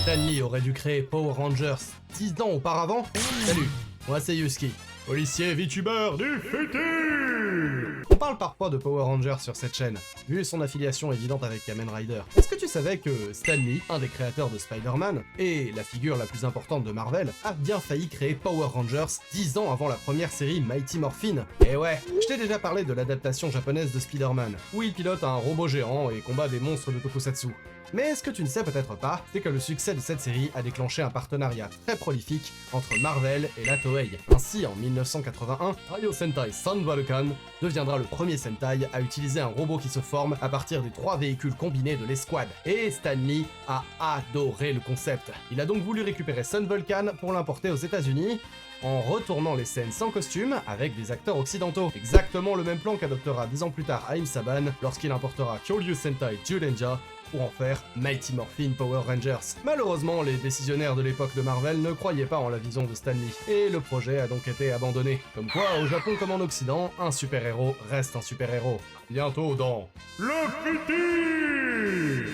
Stan Lee aurait dû créer Power Rangers 10 ans auparavant? Salut, moi c'est Yusuke, policier VTuber du futur. On parle parfois de Power Rangers sur cette chaîne, vu son affiliation évidente avec Kamen Rider. Est-ce que tu savais que Stan Lee, un des créateurs de Spider-Man, et la figure la plus importante de Marvel, a bien failli créer Power Rangers 10 ans avant la première série Mighty Morphin? Et ouais, je t'ai déjà parlé de l'adaptation japonaise de Spider-Man, où il pilote un robot géant et combat des monstres de tokusatsu. Mais ce que tu ne sais peut-être pas, c'est que le succès de cette série a déclenché un partenariat très prolifique entre Marvel et la Toei. Ainsi, en 1981, Taiyo Sentai Sun Vulcan deviendra le premier Sentai à utiliser un robot qui se forme à partir des 3 véhicules combinés de l'escouade. Et Stan Lee a adoré le concept. Il a donc voulu récupérer Sun Vulcan pour l'importer aux États-Unis, en retournant les scènes sans costume avec des acteurs occidentaux. Exactement le même plan qu'adoptera 10 ans plus tard Haim Saban lorsqu'il importera Kyoryu Sentai Zyurenja pour en faire Mighty Morphin Power Rangers. Malheureusement, les décisionnaires de l'époque de Marvel ne croyaient pas en la vision de Stan Lee, et le projet a donc été abandonné. Comme quoi, au Japon comme en Occident, un super-héros reste un super-héros. Bientôt dans le futur.